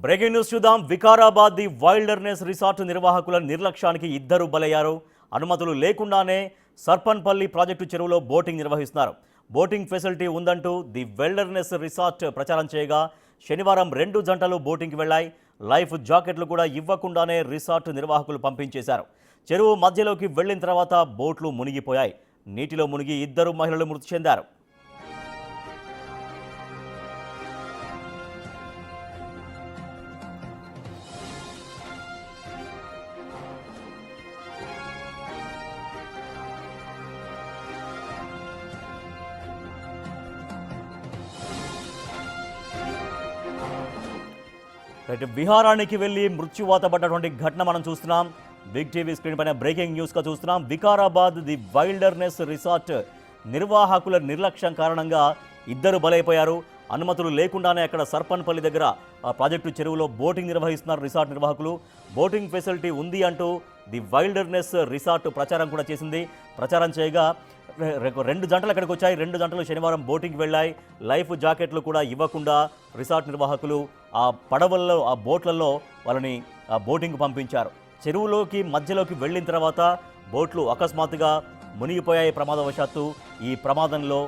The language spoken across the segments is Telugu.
బ్రేకింగ్ న్యూస్ చూద్దాం. వికారాబాద్ ది వైల్డర్నెస్ రిసార్ట్ నిర్వాహకుల నిర్లక్ష్యానికి ఇద్దరు బలయ్యారు. అనుమతులు లేకుండానే సర్పన్పల్లి ప్రాజెక్టు చెరువులో బోటింగ్ నిర్వహిస్తున్నారు. బోటింగ్ ఫెసిలిటీ ఉందంటూ ది వైల్డర్నెస్ రిసార్ట్ ప్రచారం చేయగా శనివారం 2 జంటలు బోటింగ్కి వెళ్లాయి. లైఫ్ జాకెట్లు కూడా ఇవ్వకుండానే రిసార్ట్ నిర్వాహకులు పంపించేశారు. చెరువు మధ్యలోకి వెళ్లిన తర్వాత బోట్లు మునిగిపోయాయి. నీటిలో మునిగి ఇద్దరు మహిళలు మృతి చెందారు. విహారానికి వెళ్లి మృత్యువాత పడ్డటువంటి ఘటన మనం చూస్తున్నాం. బిగ్ టీవీ స్క్రీన్ పైన బ్రేకింగ్ న్యూస్గా చూస్తున్నాం. వికారాబాద్ ది వైల్డర్నెస్ రిసార్ట్ నిర్వాహకుల నిర్లక్ష్యం కారణంగా ఇద్దరు బలైపోయారు. అనుమతులు లేకుండానే అక్కడ సర్పన్పల్లి దగ్గర ప్రాజెక్టు చెరువులో బోటింగ్ నిర్వహిస్తున్నారు రిసార్ట్ నిర్వాహకులు. బోటింగ్ ఫెసిలిటీ ఉంది అంటూ ది వైల్డర్నెస్ రిసార్ట్ ప్రచారం కూడా చేసింది. ప్రచారం చేయగా 2 జంటలు అక్కడికి వచ్చాయి. 2 జంటలు శనివారం బోటింగ్కి వెళ్ళాయి. లైఫ్ జాకెట్లు కూడా ఇవ్వకుండా రిసార్ట్ నిర్వాహకులు ఆ పడవల్లో ఆ బోట్లలో వాళ్ళని బోటింగ్కు పంపించారు. చెరువులోకి మధ్యలోకి వెళ్ళిన తర్వాత బోట్లు అకస్మాత్తుగా మునిగిపోయాయి ప్రమాదవశాత్తు. ఈ ప్రమాదంలో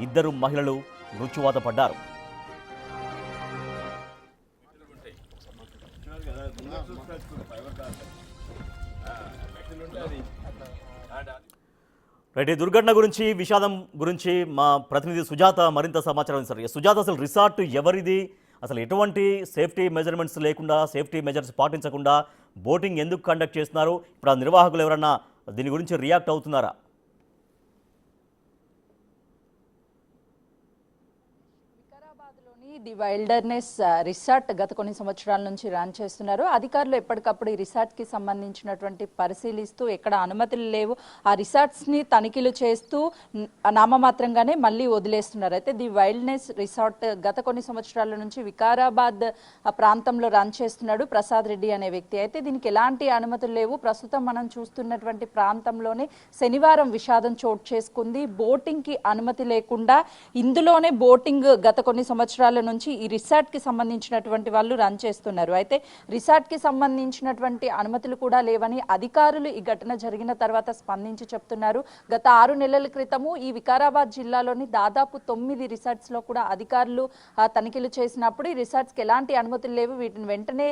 ఇద్దరు మహిళలు మృత్యువాత పడ్డారు. రైట్, ఈ దుర్ఘటన గురించి విషాదం గురించి మా ప్రతినిధి సుజాత మరింత సమాచారం ఇస్తారు. సుజాత, అసలు రిసార్ట్ ఎవరిది? అసలు ఎటువంటి సేఫ్టీ మెజర్మెంట్స్ లేకుండా, సేఫ్టీ మెజర్స్ పాటించకుండా బోటింగ్ ఎందుకు కండక్ట్ చేస్తున్నారు? ఇప్పుడు ఆ నిర్వాహకులు ఎవరన్నా దీని గురించి రియాక్ట్ అవుతున్నారా? ది వైల్డర్నెస్ రిసార్ట్ గత కొన్ని సంవత్సరాల నుంచి రన్ చేస్తున్నారు. అధికారులు ఎప్పటికప్పుడు ఈ రిసార్ట్కి సంబంధించినటువంటి పరిశీలిస్తూ ఎక్కడ అనుమతులు లేవు ఆ రిసార్ట్స్ని తనిఖీలు చేస్తూ నామమాత్రంగానే మళ్ళీ వదిలేస్తున్నారు. అయితే ది వైల్డ్నెస్ రిసార్ట్ గత కొన్ని సంవత్సరాల నుంచి వికారాబాద్ ప్రాంతంలో రన్ చేస్తున్నాడు ప్రసాద్ రెడ్డి అనే వ్యక్తి. అయితే దీనికి ఎలాంటి అనుమతులు లేవు. ప్రస్తుతం మనం చూస్తున్నటువంటి ప్రాంతంలోనే శనివారం విషాదం చోటు చేసుకుంది. బోటింగ్కి అనుమతి లేకుండా ఇందులోనే బోటింగ్ గత కొన్ని సంవత్సరాల నుంచి ఈ రిసార్ట్ కి సంబంధించినటువంటి వాళ్ళు రన్ చేస్తున్నారు. అయితే రిసార్ట్ కి సంబంధించినటువంటి అనుమతులు కూడా లేవని అధికారులు ఈ ఘటన జరిగిన తర్వాత స్పందించి చెప్తున్నారు. గత 6 నెలల క్రితము ఈ వికారాబాద్ జిల్లాలోని దాదాపు 9 రిసార్ట్స్ లో కూడా అధికారులు తనిఖీలు చేసినప్పుడు ఈ రిసార్ట్స్ కి ఎలాంటి అనుమతులు లేవు, వీటిని వెంటనే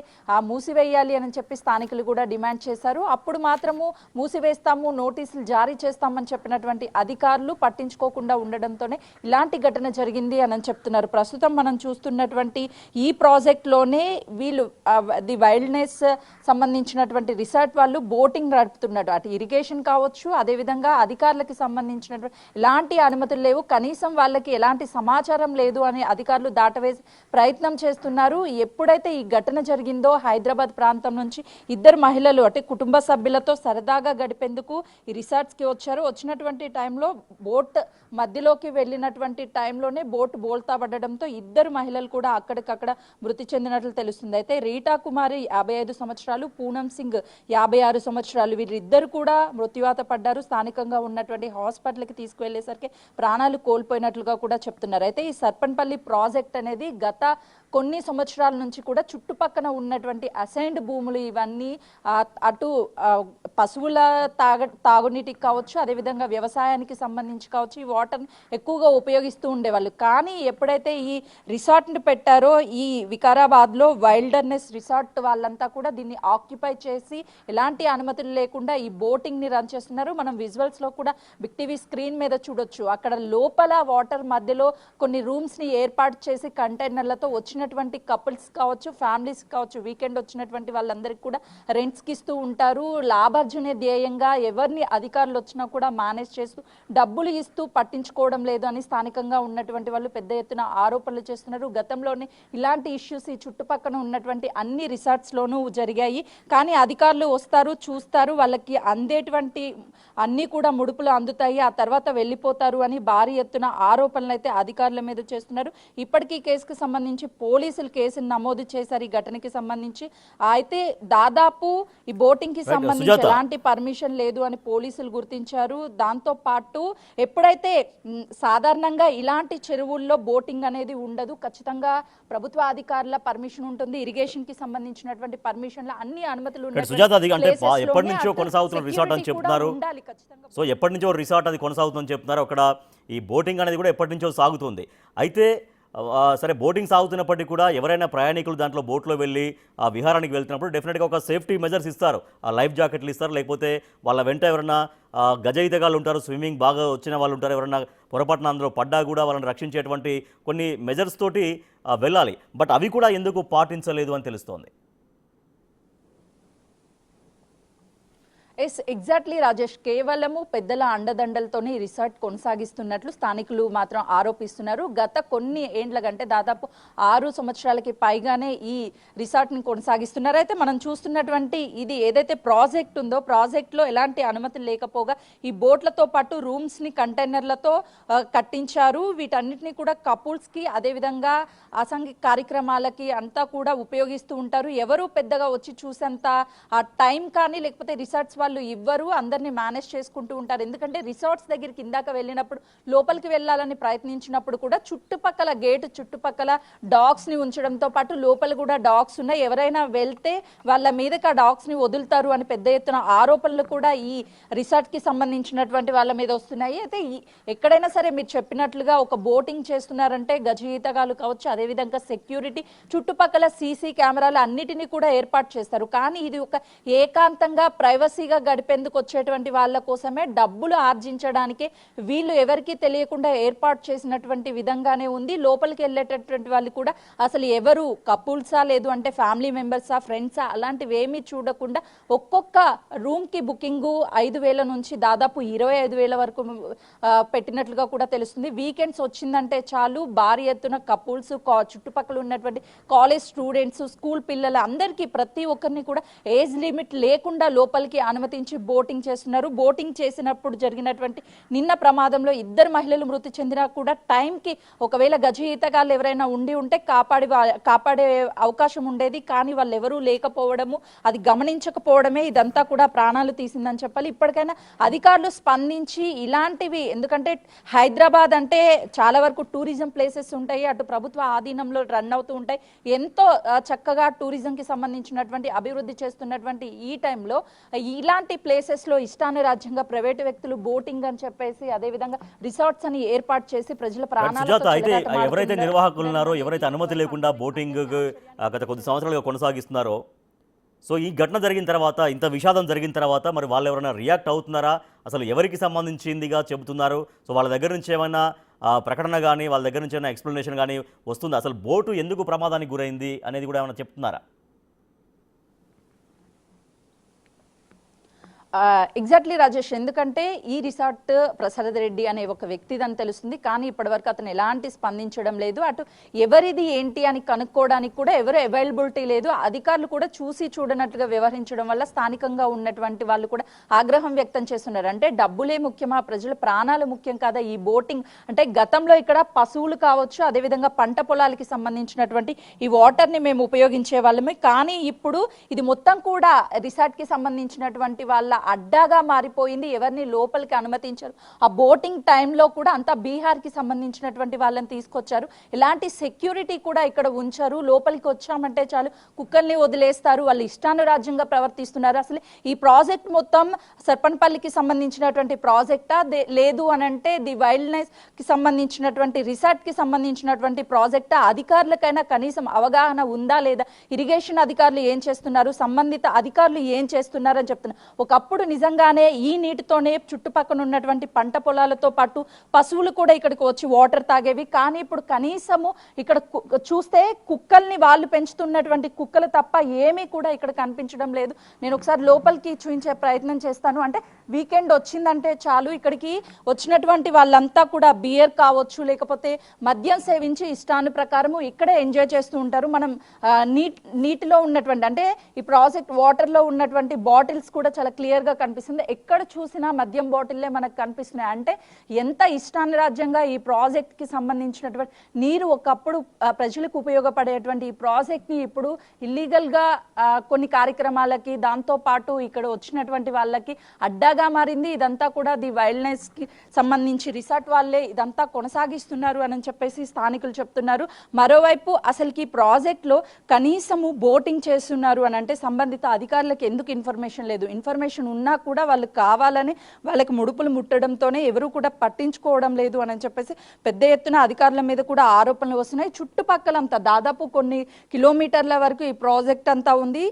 మూసివేయాలి అని చెప్పి స్థానికులు కూడా డిమాండ్ చేశారు. అప్పుడు మాత్రము మూసివేస్తాము, నోటీసులు జారీ చేస్తామని చెప్పినటువంటి అధికారులు పట్టించుకోకుండా ఉండడంతోనే ఇలాంటి ఘటన జరిగింది అని చెప్తున్నారు. ప్రస్తుతం మనం చూస్తున్నటువంటి ఈ ప్రాజెక్ట్లోనే వీళ్ళు ది వైల్డ్నెస్ సంబంధించినటువంటి రిసార్ట్ వాళ్ళు బోటింగ్ నడుపుతున్నారు. అటు ఇరిగేషన్ కావచ్చు, అదేవిధంగా అధికారులకి సంబంధించినటువంటి ఎలాంటి అనుమతులు లేవు, కనీసం వాళ్ళకి ఎలాంటి సమాచారం లేదు అని అధికారులు దాటవేసి ప్రయత్నం చేస్తున్నారు. ఎప్పుడైతే ఈ ఘటన జరిగిందో హైదరాబాద్ ప్రాంతం నుంచి ఇద్దరు మహిళలు అంటే కుటుంబ సభ్యులతో సరదాగా గడిపేందుకు ఈ రిసార్ట్స్కి వచ్చారు. వచ్చినటువంటి టైంలో బోట్ మధ్యలోకి వెళ్ళినటువంటి టైంలోనే బోట్ బోల్తా పడడంతో ఇద్దరు మహిళలు కూడా అక్కడికక్కడ మృతి చెందినట్లు తెలుస్తుంది. అయితే రీటా కుమారి 55 సంవత్సరాలు, పూనం సింగ్ 56 సంవత్సరాలు, వీరిద్దరు కూడా మృత్యువాత పడ్డారు. స్థానికంగా ఉన్నటువంటి హాస్పిటల్కి తీసుకువెళ్లేసరికి ప్రాణాలు కోల్పోయినట్లుగా కూడా చెప్తున్నారు. అయితే ఈ సర్పన్పల్లి ప్రాజెక్ట్ అనేది గత కొన్ని సంవత్సరాల నుంచి కూడా చుట్టుపక్కన ఉన్నటువంటి అసైన్డ్ భూములు ఇవన్నీ అటు పశువుల తాగునీటికి కావచ్చు, అదేవిధంగా వ్యవసాయానికి సంబంధించి కావచ్చు, ఈ వాటర్ ఎక్కువగా ఉపయోగిస్తూ ఉండేవాళ్ళు. కానీ ఎప్పుడైతే ఈ రిసార్ట్ని పెట్టారో ఈ వికారాబాద్లో వైల్డర్నెస్ రిసార్ట్ వాళ్ళంతా కూడా దీన్ని ఆక్యుపై చేసి ఎలాంటి అనుమతులు లేకుండా ఈ బోటింగ్ని రన్ చేస్తున్నారు. మనం విజువల్స్లో కూడా బిగ్ టీవీ స్క్రీన్ మీద చూడొచ్చు. అక్కడ లోపల వాటర్ మధ్యలో కొన్ని రూమ్స్ని ఏర్పాటు చేసి కంటైనర్లతో వచ్చినటువంటి కపుల్స్ కావచ్చు, ఫ్యామిలీస్ కావచ్చు, వీకెండ్ వచ్చినటువంటి వాళ్ళందరికీ కూడా రెంట్స్కి ఇస్తూ ఉంటారు. లాభార్జనే ధ్యేయంగా ఎవరిని అధికారులు వచ్చినా కూడా మేనేజ్ చేస్తూ డబ్బులు ఇస్తూ పట్టించుకోవడం లేదు అని స్థానికంగా ఉన్నటువంటి వాళ్ళు పెద్ద ఎత్తున ఆరోపణలు చేస్తున్నారు. గతంలోనే ఇలాంటి ఇష్యూస్ ఈ చుట్టుపక్కల ఉన్నటువంటి అన్ని రిసార్ట్స్లోనూ జరిగాయి. కానీ అధికారులు వస్తారు, చూస్తారు, వాళ్ళకి అందేటువంటి అన్నీ కూడా ముడుపులు అందుతాయి, ఆ తర్వాత వెళ్ళిపోతారు అని భారీ ఎత్తున ఆరోపణలు అయితే అధికారుల మీద చేస్తున్నారు. ఇప్పటికీ కేసుకు సంబంధించి పోలీసులు కేసును నమోదు చేశారు ఈ ఘటనకి సంబంధించి. అయితే దాదాపు ఈ బోటింగ్ కి సంబంధించి ఎలాంటి పర్మిషన్ లేదు అని పోలీసులు గుర్తించారు. దాంతో పాటు ఎప్పుడైతే సాధారణంగా ఇలాంటి చెరువుల్లో బోటింగ్ అనేది ఉండదు, ఖచ్చితంగా ప్రభుత్వ అధికారుల పర్మిషన్ ఉంటుంది, ఇరిగేషన్ కి సంబంధించినటువంటి పర్మిషన్ల అన్ని అనుమతులు ఎప్పటి నుంచో కొనసాగుతున్న రిసార్ట్ అని చెప్తున్నారు. సో ఎప్పటి నుంచో రిసార్ట్ అది కొనసాగుతుందని చెప్తున్నారు. అక్కడ ఈ బోటింగ్ అనేది కూడా ఎప్పటి నుంచో సాగుతుంది. అయితే సరే, బోటింగ్ సాగుతున్నప్పటికీ కూడా ఎవరైనా ప్రయాణికులు దాంట్లో బోట్లో వెళ్ళి ఆ విహారానికి వెళ్తున్నప్పుడు డెఫినెట్గా ఒక సేఫ్టీ మెజర్స్ ఇస్తారు. ఆ లైఫ్ జాకెట్లు ఇస్తారు, లేకపోతే వాళ్ళ వెంట ఎవరైనా గజ ఈతగాళ్ళు ఉంటారు, స్విమ్మింగ్ బాగా వచ్చిన వాళ్ళు ఉంటారు, ఎవరైనా పొరపాటున అందులో పడ్డా కూడా వాళ్ళని రక్షించేటువంటి కొన్ని మెజర్స్ తోటి వెళ్ళాలి. బట్ అవి కూడా ఎందుకు పాటించలేదు అని తెలుస్తోంది. ఎగ్జాక్ట్లీ రాజేష్, కేవలము పెద్దల అండదండలతోనే ఈ రిసార్ట్ కొనసాగిస్తున్నట్లు స్థానికులు మాత్రం ఆరోపిస్తున్నారు. గత కొన్ని ఏండ్ల కంటే దాదాపు 6 సంవత్సరాలకి పైగానే ఈ రిసార్ట్ ని కొనసాగిస్తున్నారు. అయితే మనం చూస్తున్నటువంటి ఇది ఏదైతే ప్రాజెక్ట్ ఉందో ప్రాజెక్ట్ లో ఎలాంటి అనుమతులు లేకపోగా ఈ బోట్లతో పాటు రూమ్స్ ని కంటైనర్లతో కట్టించారు. వీటన్నిటిని కూడా కపుల్స్ కి అదేవిధంగా అసాంఘిక కార్యక్రమాలకి అంతా కూడా ఉపయోగిస్తూ ఉంటారు. ఎవరు పెద్దగా వచ్చి చూసేంత ఆ టైం కానీ లేకపోతే రిసార్ట్స్ వాళ్ళు ఇవ్వరు, అందరినీ మేనేజ్ చేసుకుంటూ ఉంటారు. ఎందుకంటే రిసార్ట్స్ దగ్గరికి ఇందాక వెళ్ళినప్పుడు లోపలికి వెళ్ళాలని ప్రయత్నించినప్పుడు కూడా చుట్టుపక్కల గేట్ చుట్టుపక్కల డాగ్స్ ని ఉంచడంతో పాటు లోపల కూడా డాగ్స్ ఉన్నాయి, ఎవరైనా వెళ్తే వాళ్ళ మీదకి ఆ డాగ్స్ ని వదులుతారు అని పెద్ద ఎత్తున ఆరోపణలు కూడా ఈ రిసార్ట్ కి సంబంధించినటువంటి వాళ్ళ మీద వస్తున్నాయి. అయితే ఎక్కడైనా సరే మీరు చెప్పినట్లుగా ఒక బోటింగ్ చేస్తున్నారంటే గజ ఈతగాలు కావచ్చు, అదేవిధంగా సెక్యూరిటీ, చుట్టుపక్కల సీసీ కెమెరాలు అన్నిటినీ కూడా ఏర్పాటు చేస్తారు. కానీ ఇది ఒక ఏకాంతంగా ప్రైవసీగా గడిపేందుకు వచ్చేటువంటి వాళ్ళ కోసమే, డబ్బులు ఆర్జించడానికి వీళ్ళు ఎవరికి తెలియకుండా ఏర్పాటు చేసినటువంటి విధంగానే ఉంది. లోపలికి వెళ్ళేటటువంటి వాళ్ళు కూడా అసలు ఎవరు కపుల్సా లేదు అంటే ఫ్యామిలీ మెంబర్సా ఫ్రెండ్సా అలాంటివి ఏమీ చూడకుండా ఒక్కొక్క రూమ్ కి బుకింగ్ 5,000 నుంచి దాదాపు 25,000 వరకు పెట్టినట్లుగా కూడా తెలుస్తుంది. వీకెండ్స్ వచ్చిందంటే చాలు భారీ ఎత్తున కపుల్స్, చుట్టుపక్కల ఉన్నటువంటి కాలేజ్ స్టూడెంట్స్, స్కూల్ పిల్లలు అందరికీ ప్రతి ఒక్కరిని కూడా ఏజ్ లిమిట్ లేకుండా లోపలికి అనుమతించి బోటింగ్ చేస్తున్నారు. బోటింగ్ చేసినప్పుడు జరిగినటువంటి నిన్న ప్రమాదంలో 2 మహిళలు మృతి చెందినా కూడా టైంకి ఒకవేళ గజ ఈతగాళ్ళు ఎవరైనా ఉంటే కాపాడే అవకాశం ఉండేది. కానీ వాళ్ళు ఎవరూ లేకపోవడము, అది గమనించకపోవడమే ఇదంతా కూడా ప్రాణాలు తీసిందని చెప్పాలి. ఇప్పటికైనా అధికారులు స్పందించి ఇలాంటివి, ఎందుకంటే హైదరాబాద్ అంటే చాలా వరకు టూరిజం ప్లేసెస్ ఉంటాయి, అటు ప్రభుత్వ ఆధీనంలో రన్ అవుతూ ఉంటాయి, ఎంతో చక్కగా టూరిజంకి సంబంధించినటువంటి అభివృద్ధి చేస్తున్నటువంటి ఈ టైంలో ఇలాంటి ప్లేసెస్ లో ఇష్టానురాజ్యంగా ప్రైవేటు వ్యక్తులు బోటింగ్ అని చెప్పేసి అదేవిధంగా రిసార్ట్స్ అని ఏర్పాటు చేసి ప్రజల ప్రాణాలతో అయితే ఎవరైతే నిర్వాహకులు ఉన్నారో, ఎవరైతే అనుమతి లేకుండా బోటింగ్ గత కొద్ది సంవత్సరాలుగా కొనసాగిస్తున్నారో, సో ఈ ఘటన జరిగిన తర్వాత, ఇంత విషాదం జరిగిన తర్వాత మరి వాళ్ళు ఎవరైనా రియాక్ట్ అవుతున్నారా, అసలు ఎవరికి సంబంధించిందిగా చెబుతున్నారు? సో వాళ్ళ దగ్గర నుంచి ఏమైనా ప్రకటన కానీ వాళ్ళ దగ్గర నుంచి ఏమైనా ఎక్స్ప్లెనేషన్ కానీ వస్తుందా? అసలు బోటు ఎందుకు ప్రమాదానికి గురైంది అనేది కూడా ఏమైనా చెప్తున్నారా? ఎగ్జాక్ట్లీ రాజేష్, ఎందుకంటే ఈ రిసార్ట్ ప్రసాద్ రెడ్డి అనే ఒక వ్యక్తిదని తెలుస్తుంది, కానీ ఇప్పటివరకు అతను ఎలాంటి స్పందించడం లేదు. అటు ఎవరిది ఏంటి అని కనుక్కోవడానికి కూడా ఎవరు అవైలబిలిటీ లేదు. అధికారులు కూడా చూసి చూడనట్టుగా వ్యవహరించడం వల్ల స్థానికంగా ఉన్నటువంటి వాళ్ళు కూడా ఆగ్రహం వ్యక్తం చేస్తున్నారు. అంటే డబ్బులే ముఖ్యమా, ప్రజల ప్రాణాలు ముఖ్యం కాదా? ఈ బోటింగ్ అంటే గతంలో ఇక్కడ పశువులు కావచ్చు, అదేవిధంగా పంట పొలాలకి సంబంధించినటువంటి ఈ వాటర్ని మేము ఉపయోగించే వాళ్ళమే, కానీ ఇప్పుడు ఇది మొత్తం కూడా రిసార్ట్కి సంబంధించినటువంటి వాళ్ళ అడ్డాగా మారిపోయింది. ఎవరిని లోపలికి అనుమతించారు. ఆ బోటింగ్ టైంలో కూడా అంతా బీహార్కి సంబంధించినటువంటి వాళ్ళని తీసుకొచ్చారు. ఇలాంటి సెక్యూరిటీ కూడా ఇక్కడ ఉంచారు. లోపలికి వచ్చామంటే చాలు కుక్కల్ని వదిలేస్తారు, వాళ్ళు ఇష్టానురాజ్యంగా ప్రవర్తిస్తున్నారు. అసలు ఈ ప్రాజెక్ట్ మొత్తం సర్పన్పల్లికి సంబంధించినటువంటి ప్రాజెక్టా లేదు అని అంటే ది వైల్డ్నెస్ కి సంబంధించినటువంటి రిసార్ట్ కి సంబంధించినటువంటి ప్రాజెక్టా? అధికారులకైనా కనీసం అవగాహన ఉందా లేదా? ఇరిగేషన్ అధికారులు ఏం చేస్తున్నారు, సంబంధిత అధికారులు ఏం చేస్తున్నారు అని చెప్తున్నారు. ఒకప్పుడు నిజంగానే ఈ నీటితోనే చుట్టుపక్కల ఉన్నటువంటి పంట పొలాలతో పాటు పశువులు కూడా ఇక్కడికి వచ్చి వాటర్ తాగేవి. కానీ ఇప్పుడు కనీసము ఇక్కడ చూస్తే కుక్కల్ని వాళ్ళు పెంచుతున్నటువంటి కుక్కలు తప్ప ఏమీ కూడా ఇక్కడ కనిపించడం లేదు. నేను ఒకసారి లోపలికి చూపించే ప్రయత్నం చేస్తాను. అంటే వీకెండ్ వచ్చిందంటే చాలు ఇక్కడికి వచ్చినటువంటి వాళ్ళంతా కూడా బియర్ కావచ్చు, లేకపోతే మద్యం సేవించి ఇష్టాను ప్రకారము ఇక్కడే ఎంజాయ్ చేస్తూ ఉంటారు. మనం నీటిలో ఉన్నటువంటి అంటే ఈ ప్రాజెక్ట్ వాటర్లో ఉన్నటువంటి బాటిల్స్ కూడా చాలా క్లియర్ క్లియర్గా కనిపిస్తుంది. ఎక్కడ చూసినా మద్యం బాటిల్లే మనకు కనిపిస్తున్నాయి. అంటే ఎంత ఇష్టానురాజ్యంగా ఈ ప్రాజెక్ట్కి సంబంధించినటువంటి నీరు ఒకప్పుడు ప్రజలకు ఉపయోగపడేటువంటి ఈ ప్రాజెక్ట్ని ఇప్పుడు ఇల్లీగల్గా కొన్ని కార్యక్రమాలకి దాంతోపాటు ఇక్కడ వచ్చినటువంటి వాళ్ళకి అడ్డాగా మారింది. ఇదంతా కూడా ది వైల్డ్నెస్కి సంబంధించి రిసార్ట్ వాళ్ళే ఇదంతా కొనసాగిస్తున్నారు అని చెప్పేసి స్థానికులు చెప్తున్నారు. మరోవైపు అసలుకి ఈ ప్రాజెక్ట్లో కనీసము బోటింగ్ చేస్తున్నారు అని అంటే సంబంధిత అధికారులకు ఎందుకు ఇన్ఫర్మేషన్ లేదు? ఇన్ఫర్మేషన్ ఉన్నా కూడా వాళ్ళు కావాలని వాళ్ళకి ముడుపులు ముట్టడంతోనే ఎవరు కూడా పట్టించుకోవడం లేదు అని చెప్పేసి పెద్ద ఎత్తున అధికారుల మీద కూడా ఆరోపణలు వస్తున్నాయి. చుట్టుపక్కలంతా దాదాపు కొన్ని కిలోమీటర్ల వరకు ఈ ప్రాజెక్ట్ అంతా ఉంది.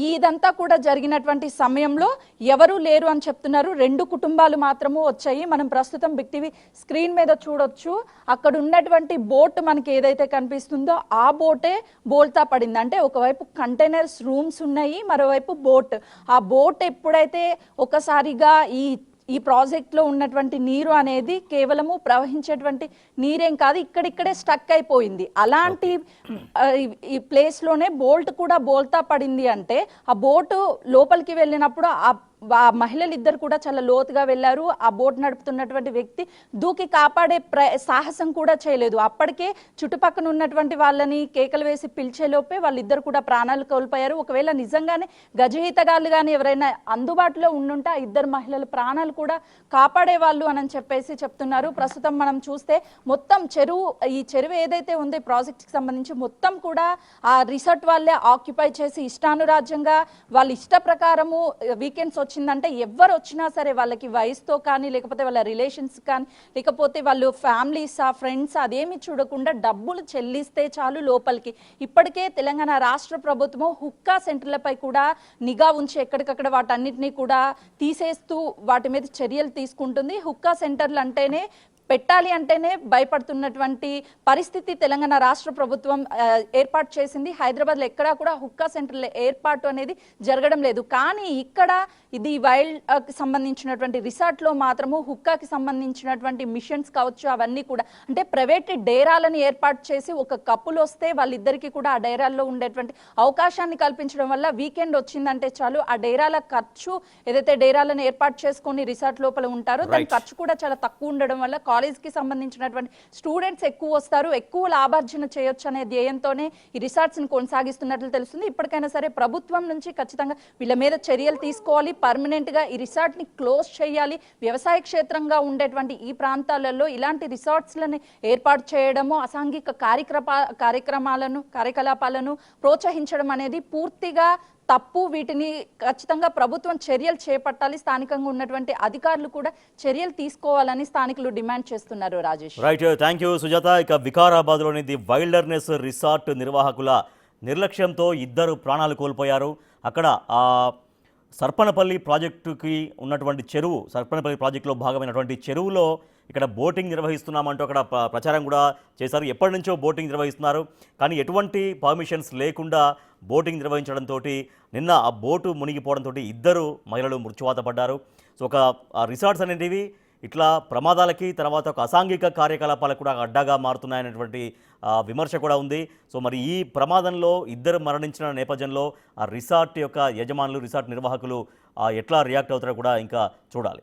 ఇదంతా కూడా జరిగినటువంటి సమయంలో ఎవరూ లేరు అని చెప్తున్నారు. 2 కుటుంబాలు మాత్రము వచ్చాయి. మనం ప్రస్తుతం బిగ్ టీవీ స్క్రీన్ మీద చూడొచ్చు. అక్కడ ఉన్నటువంటి బోట్ మనకి ఏదైతే కనిపిస్తుందో ఆ బోటే బోల్తా పడింది. అంటే ఒకవైపు కంటైనర్స్ రూమ్స్ ఉన్నాయి, మరోవైపు బోట్. ఆ బోట్ ఎప్పుడైతే ఒకసారిగా ఈ ప్రాజెక్ట్లో ఉన్నటువంటి నీరు అనేది కేవలము ప్రవహించేటువంటి నీరేం కాదు, ఇక్కడిక్కడే స్టక్ అయిపోయింది. అలాంటి ఈ ప్లేస్లోనే బోల్ట్ కూడా బోల్తా పడింది. అంటే ఆ బోటు లోపలికి వెళ్ళినప్పుడు ఆ మహిళలు ఇద్దరు కూడా చాలా లోతుగా వెళ్ళారు. ఆ బోట్ నడుపుతున్నటువంటి వ్యక్తి దూకి కాపాడే సాహసం కూడా చేయలేదు. అప్పటికే చుట్టుపక్కల ఉన్నటువంటి వాళ్ళని కేకలు వేసి పిలిచేలోపే వాళ్ళిద్దరు కూడా ప్రాణాలు కోల్పోయారు. ఒకవేళ నిజంగానే గజయితగాళ్ళు కానీ ఎవరైనా అందుబాటులో ఉండుంటే ఆ ఇద్దరు మహిళల ప్రాణాలు కూడా కాపాడేవాళ్ళు అని చెప్పేసి చెప్తున్నారు. ప్రస్తుతం మనం చూస్తే మొత్తం ఈ చెరువు ఏదైతే ఉందో ప్రాజెక్ట్కి సంబంధించి మొత్తం కూడా ఆ రిసార్ట్ వాళ్ళే ఆక్యుపై చేసి ఇష్టానురాజ్యంగా వాళ్ళ ఇష్ట ప్రకారము వీకెండ్స్ వచ్చిందంటే ఎవరు వచ్చినా సరే వాళ్ళకి వయసుతో కానీ లేకపోతే వాళ్ళ రిలేషన్స్ కానీ లేకపోతే వాళ్ళు ఫ్యామిలీసా ఫ్రెండ్స్ అదేమి చూడకుండా డబ్బులు చెల్లిస్తే చాలు లోపలికి. ఇప్పటికే తెలంగాణ రాష్ట్ర ప్రభుత్వం హుక్కా సెంటర్లపై కూడా నిఘా ఉంచి ఎక్కడికక్కడ వాటన్నిటినీ కూడా తీసేస్తూ వాటి మీద చర్యలు తీసుకుంటుంది. హుక్కా సెంటర్లు అంటేనే పెట్టాలి అంటేనే భయపడుతున్నటువంటి పరిస్థితి తెలంగాణ రాష్ట్ర ప్రభుత్వం ఏర్పాటు చేసింది. హైదరాబాద్లో ఎక్కడా కూడా హుక్కా సెంటర్ల ఏర్పాటు అనేది జరగడం లేదు. కానీ ఇక్కడ ఇది వైల్డ్కి సంబంధించినటువంటి రిసార్ట్లో మాత్రము హుక్కాకి సంబంధించినటువంటి మిషన్స్ కావచ్చు అవన్నీ కూడా అంటే ప్రైవేట్ డేరాలను ఏర్పాటు చేసి ఒక కప్పులు వస్తే వాళ్ళిద్దరికీ కూడా ఆ డేరాల్లో ఉండేటువంటి అవకాశాన్ని కల్పించడం వల్ల వీకెండ్ వచ్చిందంటే చాలు ఆ డేరాల ఖర్చు ఏదైతే డేరాలను ఏర్పాటు చేసుకొని రిసార్ట్ లోపల ఉంటారో దాని ఖర్చు కూడా చాలా తక్కువ ఉండడం వల్ల కాలేజ్కి సంబంధించినటువంటి స్టూడెంట్స్ ఎక్కువ వస్తారు, ఎక్కువ లాభార్జన చేయొచ్చు అనే ధ్యేయంతోనే ఈ రిసార్ట్స్ని కొనసాగిస్తున్నట్లు తెలుస్తుంది. ఇప్పటికైనా సరే ప్రభుత్వం నుంచి ఖచ్చితంగా వీళ్ళ మీద చర్యలు తీసుకోవాలి, పర్మనెంట్గా ఈ రిసార్ట్ని క్లోజ్ చేయాలి. వ్యవసాయ క్షేత్రంగా ఉండేటువంటి ఈ ప్రాంతాలలో ఇలాంటి రిసార్ట్స్లను ఏర్పాటు చేయడము అసాంఘిక కార్యకలాపాలను ప్రోత్సహించడం అనేది పూర్తిగా తప్పు. వీటిని ఖచ్చితంగా ప్రభుత్వం చర్యలు చేపట్టాలి. స్థానికంగా ఉన్నటువంటి అధికారులు కూడా చర్యలు తీసుకోవాలని స్థానికులు డిమాండ్ చేస్తున్నారు. Rajesh right, thank you Sujatha. ఇక వికారాబాద్లోని ది వైల్డర్నెస్ రిసార్ట్ నిర్వాహకుల నిర్లక్ష్యంతో 2 ప్రాణాలు కోల్పోయారు. అక్కడ సర్పనపల్లి ప్రాజెక్టుకి ఉన్నటువంటి చెరువు, సర్పనపల్లి ప్రాజెక్టులో భాగమైనటువంటి చెరువులో ఇక్కడ బోటింగ్ నిర్వహిస్తున్నామంటూ అక్కడ ప్రచారం కూడా చేశారు. ఎప్పటి నుంచో బోటింగ్ నిర్వహిస్తున్నారు, కానీ ఎటువంటి పర్మిషన్స్ లేకుండా బోటింగ్ నిర్వహించడంతో నిన్న ఆ బోటు మునిగిపోవడంతో 2 మహిళలు మృత్యువాత పడ్డారు. సో ఒక రిసార్ట్స్ అనేటివి ఇట్లా ప్రమాదాలకి తర్వాత ఒక అసాంఘిక కార్యకలాపాలకు కూడా అడ్డాగా మారుతున్నాయనేటువంటి విమర్శ కూడా ఉంది. సో మరి ఈ ప్రమాదంలో 2 మరణించిన నేపథ్యంలో ఆ రిసార్ట్ యొక్క యజమానులు, రిసార్ట్ నిర్వాహకులు ఎట్లా రియాక్ట్ అవుతారో కూడా ఇంకా చూడాలి.